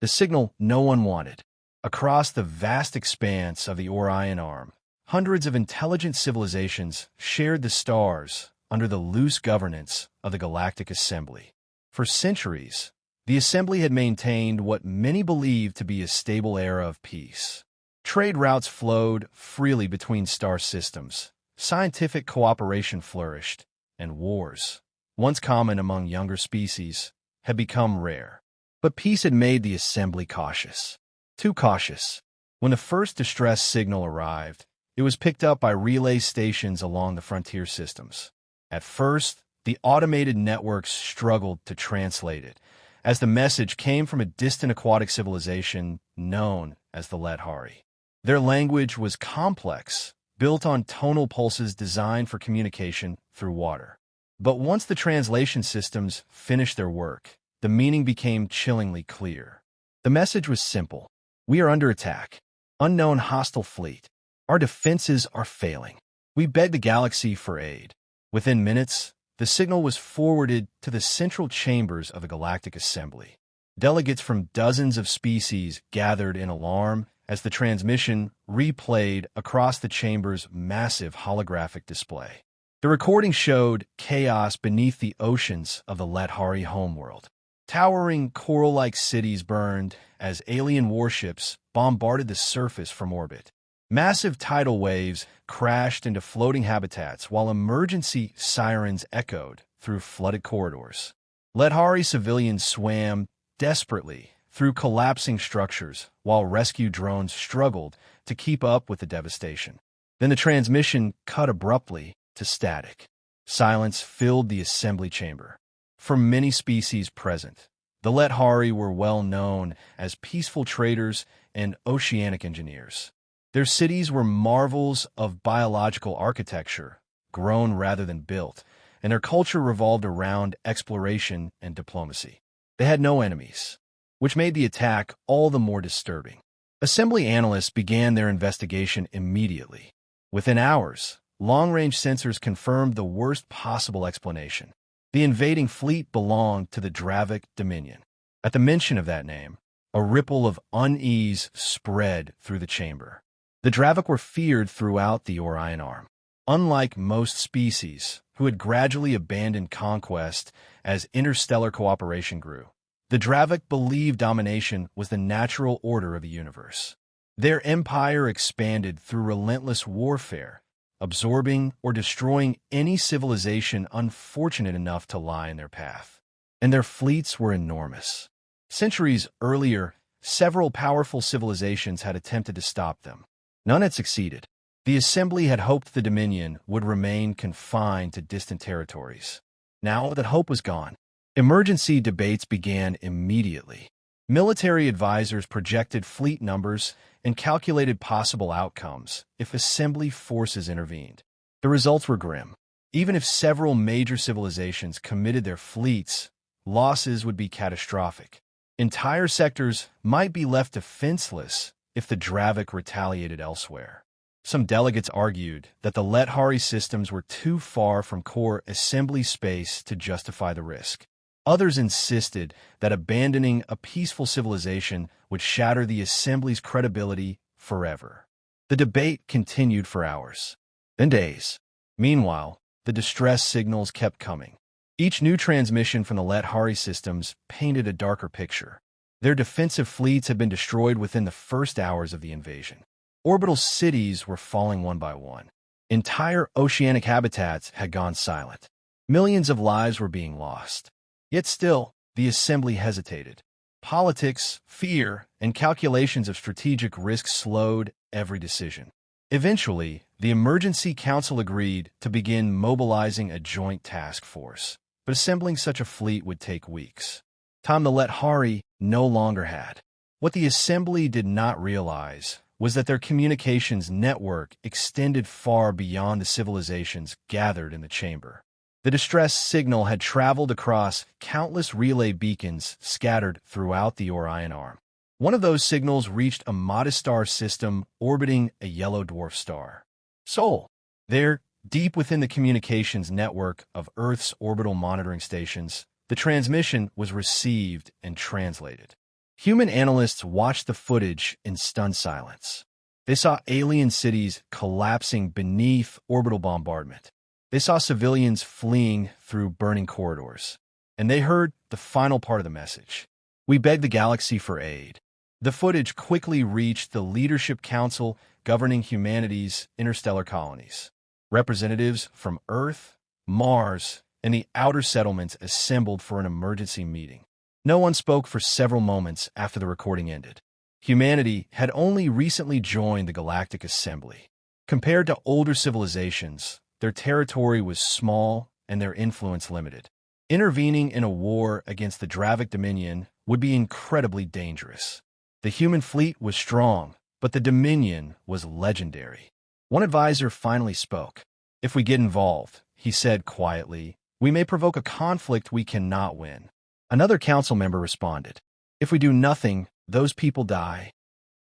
the signal no one wanted. Across the vast expanse of the Orion Arm, hundreds of intelligent civilizations shared the stars under the loose governance of the Galactic Assembly. For centuries, the Assembly had maintained what many believed to be a stable era of peace. Trade routes flowed freely between star systems, scientific cooperation flourished, and wars, once common among younger species, had become rare. But peace had made the Assembly cautious. Too cautious. When the first distress signal arrived, it was picked up by relay stations along the frontier systems. At first, the automated networks struggled to translate it, as the message came from a distant aquatic civilization known as the Ledhari. Their language was complex, built on tonal pulses designed for communication through water. But once the translation systems finished their work, the meaning became chillingly clear. The message was simple. We are under attack. Unknown hostile fleet. Our defenses are failing. We beg the galaxy for aid. Within minutes, the signal was forwarded to the central chambers of the Galactic Assembly. Delegates from dozens of species gathered in alarm as the transmission replayed across the chamber's massive holographic display. The recording showed chaos beneath the oceans of the Ledhari homeworld. Towering coral-like cities burned as alien warships bombarded the surface from orbit. Massive tidal waves crashed into floating habitats while emergency sirens echoed through flooded corridors. Ledhari civilians swam desperately through collapsing structures while rescue drones struggled to keep up with the devastation. Then the transmission cut abruptly to static. Silence filled the assembly chamber. For many species present, the Ledhari were well known as peaceful traders and oceanic engineers. Their cities were marvels of biological architecture, grown rather than built, and their culture revolved around exploration and diplomacy. They had no enemies, which made the attack all the more disturbing. Assembly analysts began their investigation immediately. Within hours, long-range sensors confirmed the worst possible explanation. The invading fleet belonged to the Dravok Dominion. At the mention of that name, a ripple of unease spread through the chamber. The Dravok were feared throughout the Orion Arm. Unlike most species, who had gradually abandoned conquest as interstellar cooperation grew, the Dravok believed domination was the natural order of the universe. Their empire expanded through relentless warfare, absorbing or destroying any civilization unfortunate enough to lie in their path. And their fleets were enormous. Centuries earlier, several powerful civilizations had attempted to stop them. None had succeeded. The Assembly had hoped the Dominion would remain confined to distant territories. Now that hope was gone, emergency debates began immediately. Military advisors projected fleet numbers and calculated possible outcomes if Assembly forces intervened. The results were grim. Even if several major civilizations committed their fleets, losses would be catastrophic. Entire sectors might be left defenseless if the Dravok retaliated elsewhere. Some delegates argued that the Ledhari systems were too far from core assembly space to justify the risk. Others insisted that abandoning a peaceful civilization would shatter the Assembly's credibility forever. The debate continued for hours, then days. Meanwhile, the distress signals kept coming. Each new transmission from the Ledhari systems painted a darker picture. Their defensive fleets had been destroyed within the first hours of the invasion. Orbital cities were falling one by one. Entire oceanic habitats had gone silent. Millions of lives were being lost. Yet still, the Assembly hesitated. Politics, fear, and calculations of strategic risk slowed every decision. Eventually, the Emergency Council agreed to begin mobilizing a joint task force, but assembling such a fleet would take weeks. Time the Ledhari no longer had. What the Assembly did not realize was that their communications network extended far beyond the civilizations gathered in the chamber. The distress signal had traveled across countless relay beacons scattered throughout the Orion Arm. One of those signals reached a modest star system orbiting a yellow dwarf star, Sol. There, deep within the communications network of Earth's orbital monitoring stations, the transmission was received and translated. Human analysts watched the footage in stunned silence. They saw alien cities collapsing beneath orbital bombardment. They saw civilians fleeing through burning corridors. And they heard the final part of the message. We beg the galaxy for aid. The footage quickly reached the Leadership Council governing humanity's interstellar colonies. Representatives from Earth, Mars, and the outer settlements assembled for an emergency meeting. No one spoke for several moments after the recording ended. Humanity had only recently joined the Galactic Assembly. Compared to older civilizations, their territory was small and their influence limited. Intervening in a war against the Dravok Dominion would be incredibly dangerous. The human fleet was strong, but the Dominion was legendary. One advisor finally spoke. If we get involved, he said quietly, we may provoke a conflict we cannot win. Another council member responded, if we do nothing, those people die.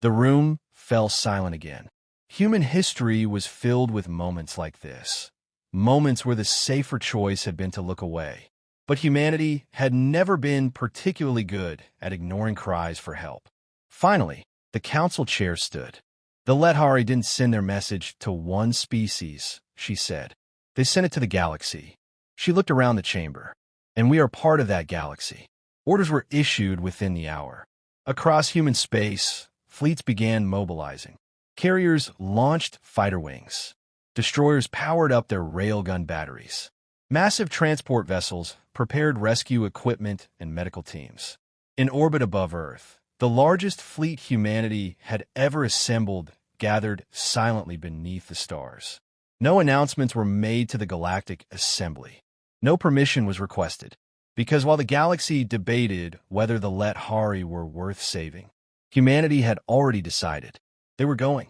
The room fell silent again. Human history was filled with moments like this. Moments where the safer choice had been to look away. But humanity had never been particularly good at ignoring cries for help. Finally, the council chair stood. The Lethari didn't send their message to one species, she said. They sent it to the galaxy. She looked around the chamber. And we are part of that galaxy. Orders were issued within the hour. Across human space, fleets began mobilizing. Carriers launched fighter wings. Destroyers powered up their railgun batteries. Massive transport vessels prepared rescue equipment and medical teams. In orbit above Earth, the largest fleet humanity had ever assembled gathered silently beneath the stars. No announcements were made to the Galactic Assembly. No permission was requested, because while the galaxy debated whether the Lethari were worth saving, humanity had already decided. They were going.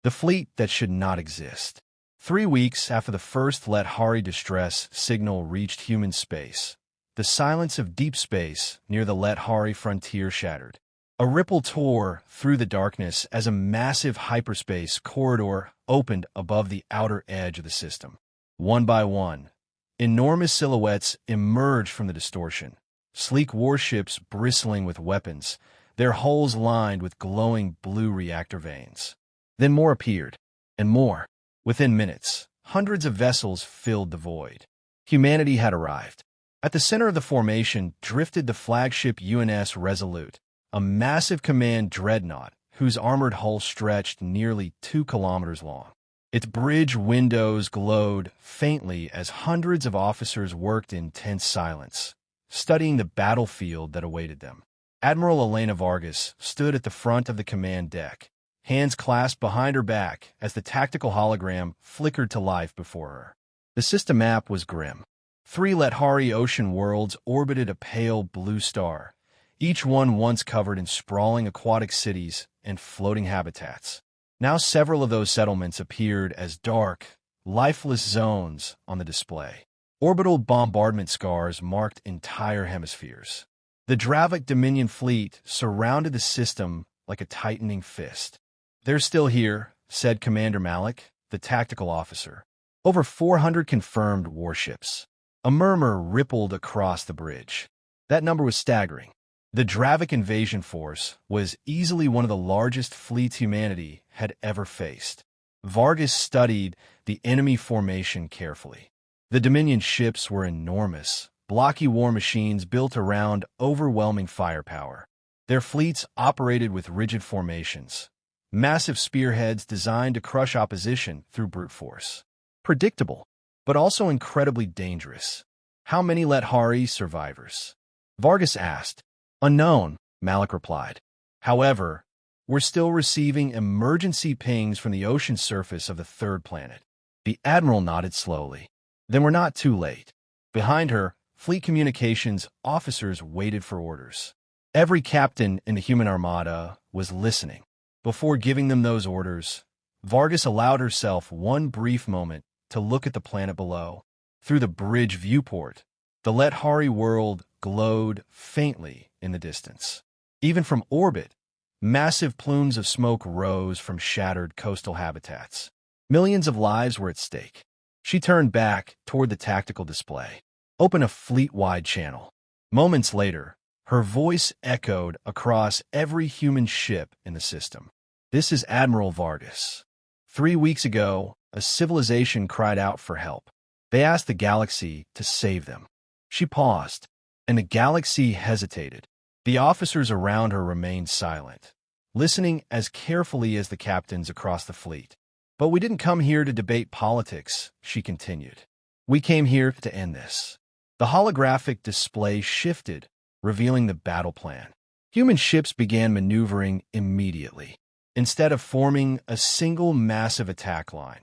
The fleet that should not exist. 3 weeks after the first Lethari distress signal reached human space, the silence of deep space near the Lethari frontier shattered. A ripple tore through the darkness as a massive hyperspace corridor opened above the outer edge of the system. One by one, enormous silhouettes emerged from the distortion, sleek warships bristling with weapons, their hulls lined with glowing blue reactor vanes. Then more appeared, and more. Within minutes, hundreds of vessels filled the void. Humanity had arrived. At the center of the formation drifted the flagship UNS Resolute, a massive command dreadnought whose armored hull stretched nearly 2 kilometers long. Its bridge windows glowed faintly as hundreds of officers worked in tense silence, studying the battlefield that awaited them. Admiral Elena Vargas stood at the front of the command deck, hands clasped behind her back as the tactical hologram flickered to life before her. The system map was grim. 3 Lethari ocean worlds orbited a pale blue star, each one once covered in sprawling aquatic cities and floating habitats. Now several of those settlements appeared as dark, lifeless zones on the display. Orbital bombardment scars marked entire hemispheres. The Dravok Dominion fleet surrounded the system like a tightening fist. They're still here, said Commander Malik, the tactical officer. Over 400 confirmed warships. A murmur rippled across the bridge. That number was staggering. The Dravok invasion force was easily one of the largest fleets humanity had ever faced. Vargas studied the enemy formation carefully. The Dominion ships were enormous, blocky war machines built around overwhelming firepower. Their fleets operated with rigid formations, massive spearheads designed to crush opposition through brute force. Predictable, but also incredibly dangerous. How many Lethari survivors? Vargas asked. Unknown, Malik replied. However, we're still receiving emergency pings from the ocean surface of the third planet. The Admiral nodded slowly. Then we're not too late. Behind her, fleet communications officers waited for orders. Every captain in the human armada was listening. Before giving them those orders, Vargas allowed herself one brief moment to look at the planet below. Through the bridge viewport, the Lethari world glowed faintly in the distance. Even from orbit, massive plumes of smoke rose from shattered coastal habitats. Millions of lives were at stake. She turned back toward the tactical display. Open a fleet-wide channel. Moments later, Her voice echoed across every human ship in the system. "This is Admiral Vargas. 3 weeks ago, a civilization cried out for help. They asked the galaxy to save them." She paused, and the galaxy hesitated. The officers around her remained silent, listening as carefully as the captains across the fleet. "But we didn't come here to debate politics," she continued. "We came here to end this." The holographic display shifted, revealing the battle plan. Human ships began maneuvering immediately, instead of forming a single massive attack line.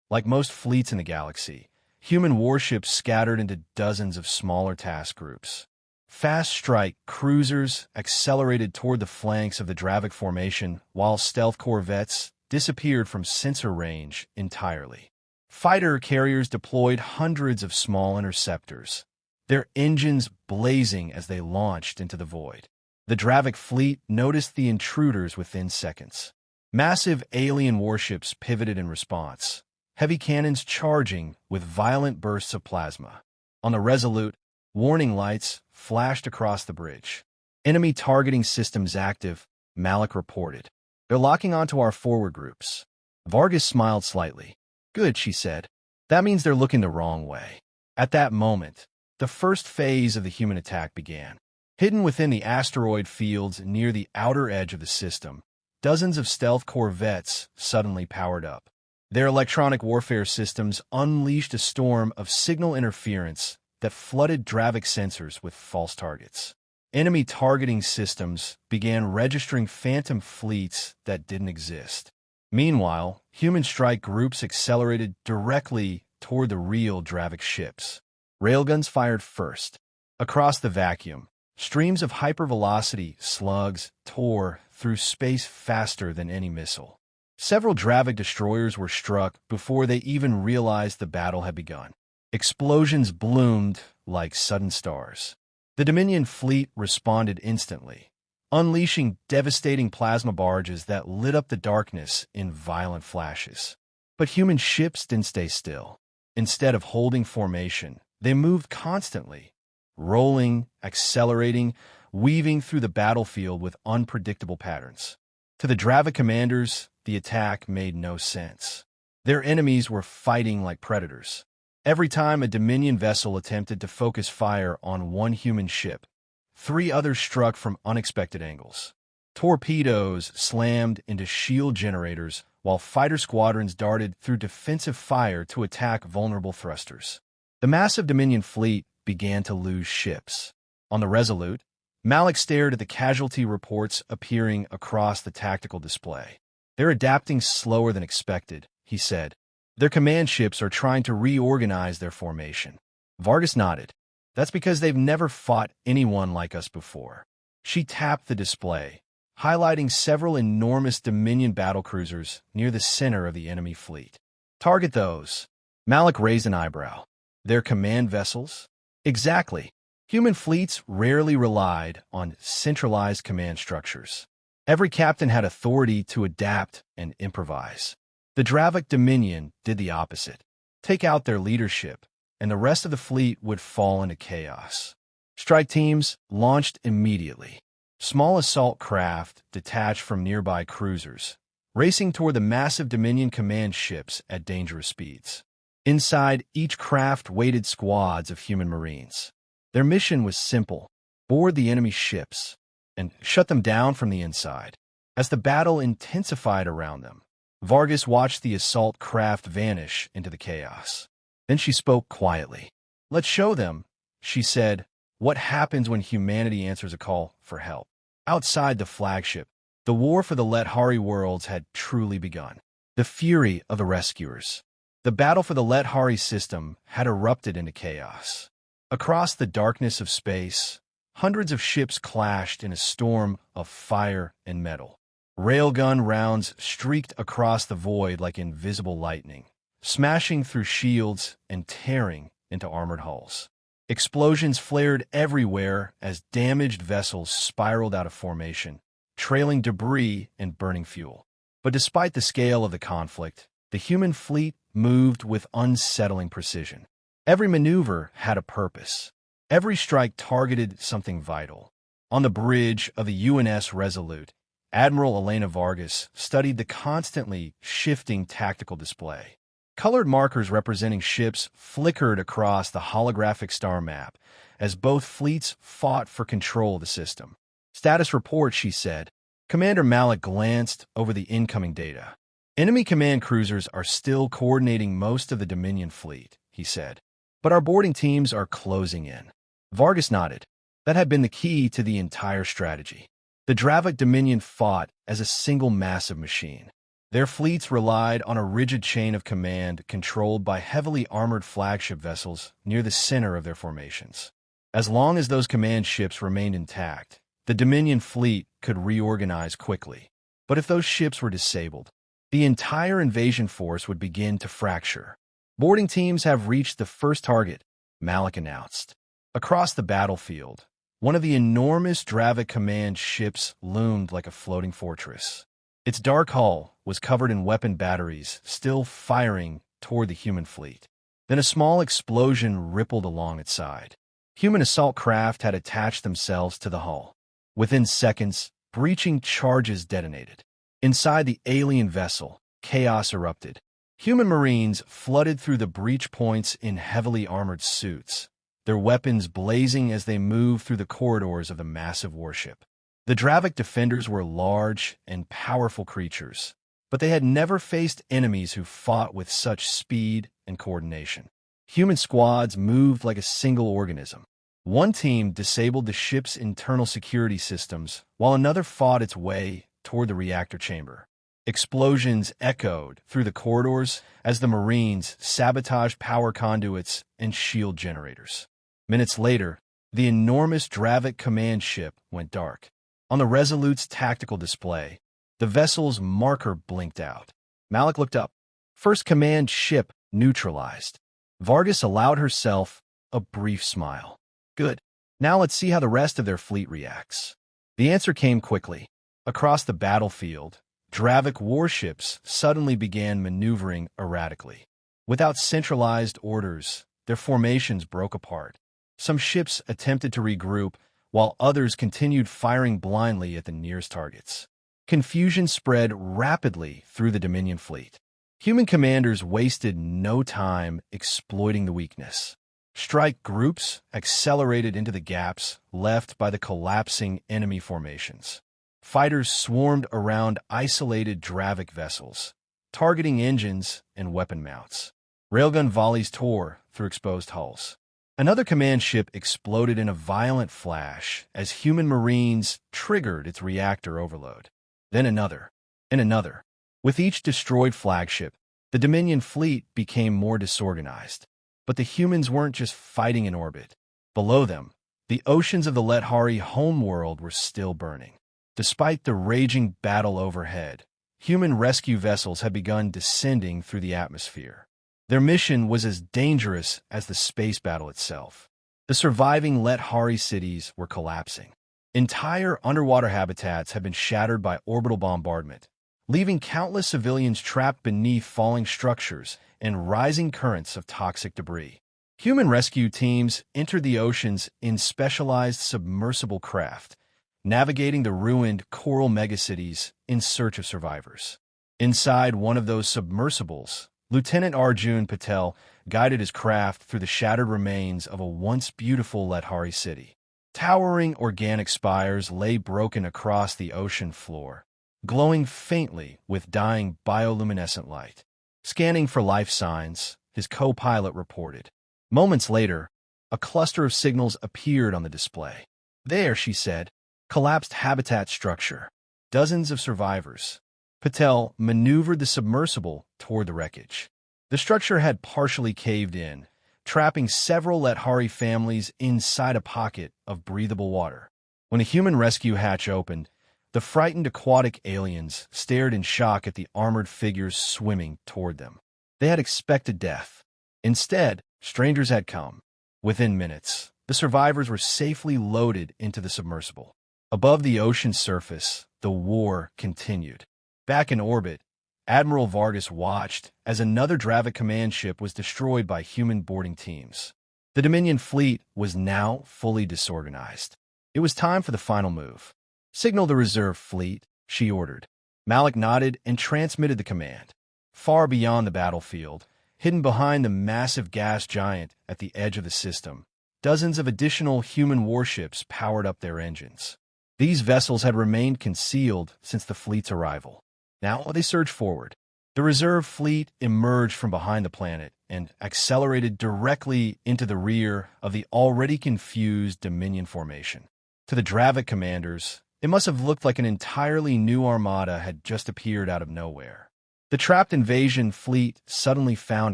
Like most fleets in the galaxy, human warships scattered into dozens of smaller task groups. Fast strike cruisers accelerated toward the flanks of the Dravok formation, while stealth corvettes disappeared from sensor range entirely. Fighter carriers deployed hundreds of small interceptors, their engines blazing as they launched into the void. The Dravok fleet noticed the intruders within seconds. Massive alien warships pivoted in response, heavy cannons charging with violent bursts of plasma. On the Resolute, warning lights flashed across the bridge. "Enemy targeting systems active," Malik reported. "They're locking onto our forward groups." Vargas smiled slightly. "Good," she said. "That means they're looking the wrong way." At that moment, the first phase of the human attack began. Hidden within the asteroid fields near the outer edge of the system, dozens of stealth corvettes suddenly powered up. Their electronic warfare systems unleashed a storm of signal interference that flooded Dravok sensors with false targets. Enemy targeting systems began registering phantom fleets that didn't exist. Meanwhile, human strike groups accelerated directly toward the real Dravok ships. Railguns fired first. Across the vacuum, streams of hypervelocity slugs tore through space faster than any missile. Several Dravok destroyers were struck before they even realized the battle had begun. Explosions bloomed like sudden stars. The Dominion fleet responded instantly, unleashing devastating plasma barges that lit up the darkness in violent flashes. But human ships didn't stay still. Instead of holding formation, they moved constantly, rolling, accelerating, weaving through the battlefield with unpredictable patterns. To the Dravok commanders, the attack made no sense. Their enemies were fighting like predators. Every time a Dominion vessel attempted to focus fire on one human ship, 3 others struck from unexpected angles. Torpedoes slammed into shield generators, while fighter squadrons darted through defensive fire to attack vulnerable thrusters. The massive Dominion fleet began to lose ships. On the Resolute, Malik stared at the casualty reports appearing across the tactical display. "They're adapting slower than expected," he said. "Their command ships are trying to reorganize their formation." Vargas nodded. "That's because they've never fought anyone like us before." She tapped the display, highlighting several enormous Dominion battlecruisers near the center of the enemy fleet. "Target those." Malik raised an eyebrow. "Their command vessels?" "Exactly. Human fleets rarely relied on centralized command structures. Every captain had authority to adapt and improvise. The Dravok Dominion did the opposite. Take out their leadership, and the rest of the fleet would fall into chaos. Strike teams launched immediately. Small assault craft detached from nearby cruisers, racing toward the massive Dominion command ships at dangerous speeds. Inside each craft waited squads of human marines. Their mission was simple: board the enemy ships and shut them down from the inside. As the battle intensified around them, Vargas watched the assault craft vanish into the chaos. Then she spoke quietly. "Let's show them," she said, "what happens when humanity answers a call for help." Outside the flagship, the war for the Let-Hari worlds had truly begun. The fury of the rescuers. The battle for the Let-Hari system had erupted into chaos. Across the darkness of space, hundreds of ships clashed in a storm of fire and metal. Railgun rounds streaked across the void like invisible lightning, smashing through shields and tearing into armored hulls. Explosions flared everywhere as damaged vessels spiraled out of formation, trailing debris and burning fuel. But despite the scale of the conflict, the human fleet moved with unsettling precision. Every maneuver had a purpose. Every strike targeted something vital. On the bridge of the UNS Resolute, Admiral Elena Vargas studied the constantly shifting tactical display. Colored markers representing ships flickered across the holographic star map as both fleets fought for control of the system. Status report, she said. Commander Malik glanced over the incoming data. Enemy command cruisers are still coordinating most of the Dominion fleet, he said. But our boarding teams are closing in. Vargas nodded. That had been the key to the entire strategy. The Dravok Dominion fought as a single massive machine. Their fleets relied on a rigid chain of command controlled by heavily armored flagship vessels near the center of their formations. As long as those command ships remained intact, the Dominion fleet could reorganize quickly. But if those ships were disabled, the entire invasion force would begin to fracture. Boarding teams have reached the first target, Malik announced. Across the battlefield, one of the enormous Dravok command ships loomed like a floating fortress. Its dark hull was covered in weapon batteries, still firing toward the human fleet. Then a small explosion rippled along its side. Human assault craft had attached themselves to the hull. Within seconds, breaching charges detonated. Inside the alien vessel, chaos erupted. Human Marines flooded through the breach points in heavily armored suits, their weapons blazing as they moved through the corridors of the massive warship. The Dravok defenders were large and powerful creatures, but they had never faced enemies who fought with such speed and coordination. Human squads moved like a single organism. One team disabled the ship's internal security systems, while another fought its way toward the reactor chamber. Explosions echoed through the corridors as the Marines sabotaged power conduits and shield generators. Minutes later, the enormous Dravok command ship went dark. On the Resolute's tactical display, the vessel's marker blinked out. Malik looked up. First command ship neutralized. Vargas allowed herself a brief smile. Good. Now let's see how the rest of their fleet reacts. The answer came quickly. Across the battlefield, Dravok warships suddenly began maneuvering erratically. Without centralized orders, their formations broke apart. Some ships attempted to regroup, while others continued firing blindly at the nearest targets. Confusion spread rapidly through the Dominion fleet. Human commanders wasted no time exploiting the weakness. Strike groups accelerated into the gaps left by the collapsing enemy formations. Fighters swarmed around isolated Dravok vessels, targeting engines and weapon mounts. Railgun volleys tore through exposed hulls. Another command ship exploded in a violent flash as human Marines triggered its reactor overload. Then another, and another. With each destroyed flagship, the Dominion fleet became more disorganized. But the humans weren't just fighting in orbit. Below them, the oceans of the Lethari homeworld were still burning. Despite the raging battle overhead, human rescue vessels had begun descending through the atmosphere. Their mission was as dangerous as the space battle itself. The surviving Lethari cities were collapsing. Entire underwater habitats had been shattered by orbital bombardment, leaving countless civilians trapped beneath falling structures and rising currents of toxic debris. Human rescue teams entered the oceans in specialized submersible craft, navigating the ruined coral megacities in search of survivors. Inside one of those submersibles, Lieutenant Arjun Patel guided his craft through the shattered remains of a once beautiful Lethari city. Towering organic spires lay broken across the ocean floor, glowing faintly with dying bioluminescent light. Scanning for life signs, his co-pilot reported. Moments later, a cluster of signals appeared on the display. There, she said, collapsed habitat structure. Dozens of survivors. Patel maneuvered the submersible toward the wreckage. The structure had partially caved in, trapping several Lethari families inside a pocket of breathable water. When a human rescue hatch opened, the frightened aquatic aliens stared in shock at the armored figures swimming toward them. They had expected death. Instead, strangers had come. Within minutes, the survivors were safely loaded into the submersible. Above the ocean surface, the war continued. Back in orbit, Admiral Vargas watched as another Dravok command ship was destroyed by human boarding teams. The Dominion fleet was now fully disorganized. It was time for the final move. "Signal the reserve fleet," she ordered. Malik nodded and transmitted the command. Far beyond the battlefield, hidden behind the massive gas giant at the edge of the system, dozens of additional human warships powered up their engines. These vessels had remained concealed since the fleet's arrival. Now they surged forward. The reserve fleet emerged from behind the planet and accelerated directly into the rear of the already confused Dominion formation. To the Dravok commanders, it must have looked like an entirely new armada had just appeared out of nowhere. The trapped invasion fleet suddenly found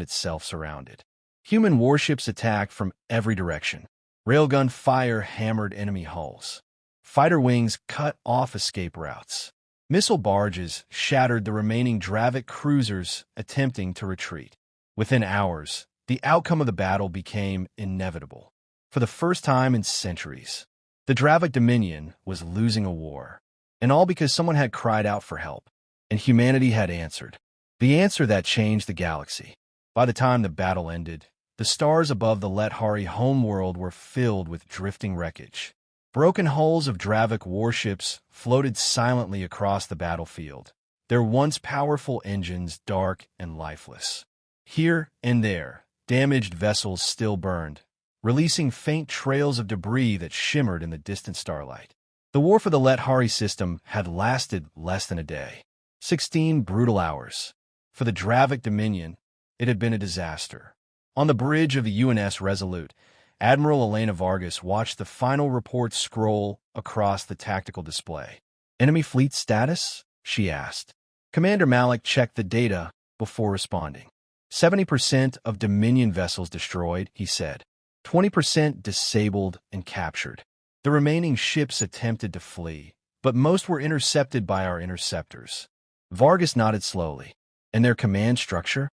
itself surrounded. Human warships attacked from every direction. Railgun fire hammered enemy hulls. Fighter wings cut off escape routes. Missile barges shattered the remaining Dravok cruisers attempting to retreat. Within hours, the outcome of the battle became inevitable. For the first time in centuries, the Dravok Dominion was losing a war. And all because someone had cried out for help, and humanity had answered. The answer that changed the galaxy. By the time the battle ended, the stars above the Lethari homeworld were filled with drifting wreckage. Broken hulls of Dravok warships floated silently across the battlefield, their once powerful engines dark and lifeless. Here and there, damaged vessels still burned, releasing faint trails of debris that shimmered in the distant starlight. The war for the Lethari system had lasted less than a day. 16 brutal hours. For the Dravok Dominion, it had been a disaster. On the bridge of the UNS Resolute, Admiral Elena Vargas watched the final report scroll across the tactical display. "Enemy fleet status?" she asked. Commander Malik checked the data before responding. 70% of Dominion vessels destroyed, he said. 20% disabled and captured. The remaining ships attempted to flee, but most were intercepted by our interceptors. Vargas nodded slowly. And their command structure?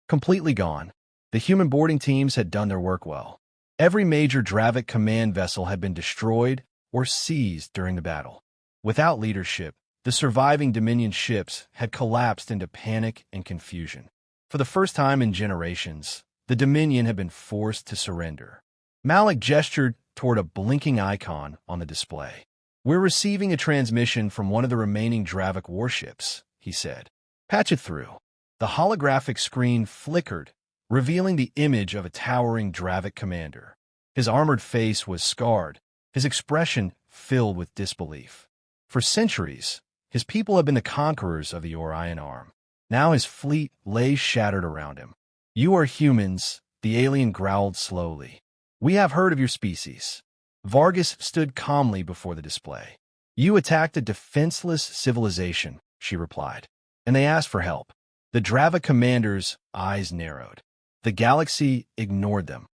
Completely gone. The human boarding teams had done their work well. Every major Dravok command vessel had been destroyed or seized during the battle. Without leadership, the surviving Dominion ships had collapsed into panic and confusion. For the first time in generations, the Dominion had been forced to surrender. Malik gestured toward a blinking icon on the display. "We're receiving a transmission from one of the remaining Dravok warships," he said. "Patch it through." The holographic screen flickered, revealing the image of a towering Dravok commander. His armored face was scarred, his expression filled with disbelief. For centuries, his people had been the conquerors of the Orion Arm. Now his fleet lay shattered around him. "You are humans," the alien growled slowly. "We have heard of your species." Vargas stood calmly before the display. "You attacked a defenseless civilization," she replied, "and they asked for help." The Dravok commander's eyes narrowed. The galaxy ignored them.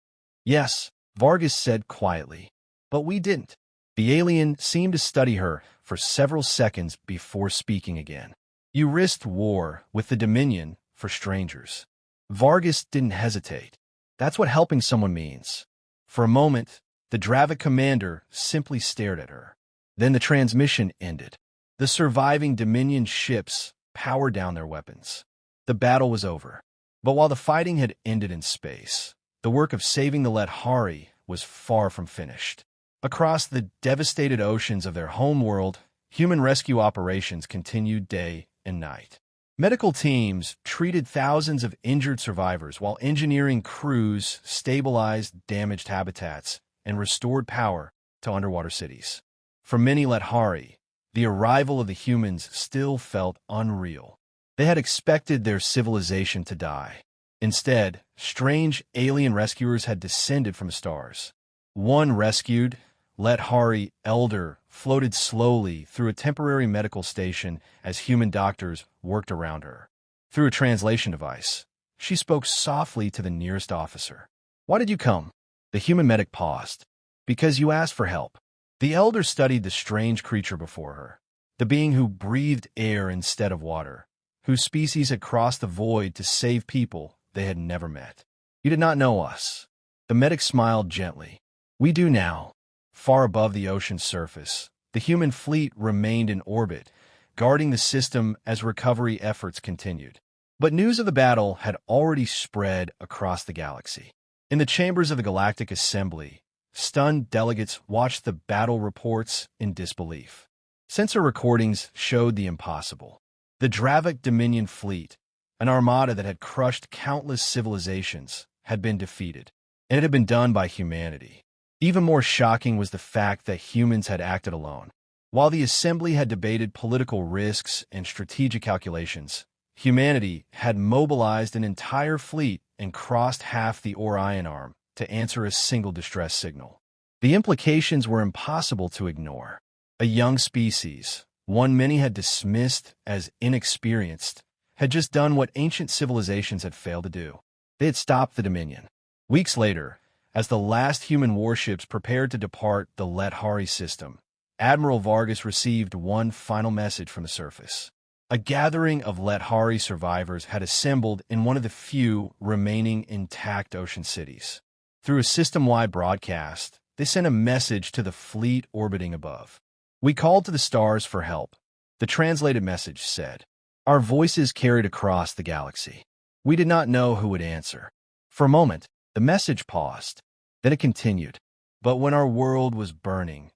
"Yes," Vargas said quietly, "but we didn't." The alien seemed to study her for several seconds before speaking again. "You risked war with the Dominion for strangers." Vargas didn't hesitate. That's what helping someone means. For a moment, the Dravok commander simply stared at her. Then the transmission ended. The surviving Dominion ships powered down their weapons. The battle was over. But while the fighting had ended in space, the work of saving the Lethari was far from finished. Across the devastated oceans of their homeworld, human rescue operations continued day and night. Medical teams treated thousands of injured survivors while engineering crews stabilized damaged habitats and restored power to underwater cities. For many Lethari, the arrival of the humans still felt unreal. They had expected their civilization to die. Instead, strange alien rescuers had descended from the stars. One rescued, Lethari Elder, floated slowly through a temporary medical station as human doctors worked around her. Through a translation device, she spoke softly to the nearest officer. "Why did you come?" The human medic paused. "Because you asked for help." The Elder studied the strange creature before her, the being who breathed air instead of water, whose species had crossed the void to save people they had never met. "You did not know us." The medic smiled gently. "We do now." Far above the ocean's surface, the human fleet remained in orbit, guarding the system as recovery efforts continued. But news of the battle had already spread across the galaxy. In the chambers of the Galactic Assembly, stunned delegates watched the battle reports in disbelief. Sensor recordings showed the impossible. The Dravok Dominion fleet, an armada that had crushed countless civilizations, had been defeated, and it had been done by humanity. Even more shocking was the fact that humans had acted alone. While the Assembly had debated political risks and strategic calculations, humanity had mobilized an entire fleet and crossed half the Orion Arm to answer a single distress signal. The implications were impossible to ignore. A young species, one many had dismissed as inexperienced, had just done what ancient civilizations had failed to do. They had stopped the Dominion. Weeks later, as the last human warships prepared to depart the Lethari system, Admiral Vargas received one final message from the surface. A gathering of Lethari survivors had assembled in one of the few remaining intact ocean cities. Through a system-wide broadcast, they sent a message to the fleet orbiting above. "We called to the stars for help," the translated message said. "Our voices carried across the galaxy. We did not know who would answer." For a moment, the message paused. Then it continued. "But when our world was burning,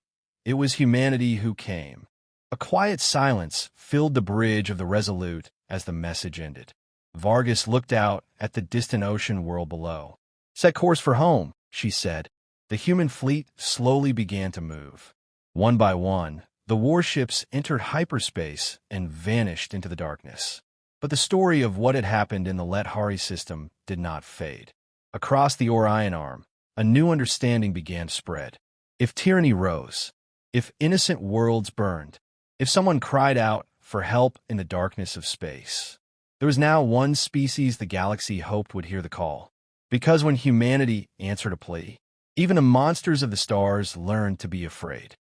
it was humanity who came." A quiet silence filled the bridge of the Resolute as the message ended. Vargas looked out at the distant ocean world below. "Set course for home," she said. The human fleet slowly began to move. One by one, the warships entered hyperspace and vanished into the darkness. But the story of what had happened in the Lethari system did not fade. Across the Orion Arm, a new understanding began to spread. If tyranny rose, if innocent worlds burned, if someone cried out for help in the darkness of space, there was now one species the galaxy hoped would hear the call. Because when humanity answered a plea, even the monsters of the stars learned to be afraid.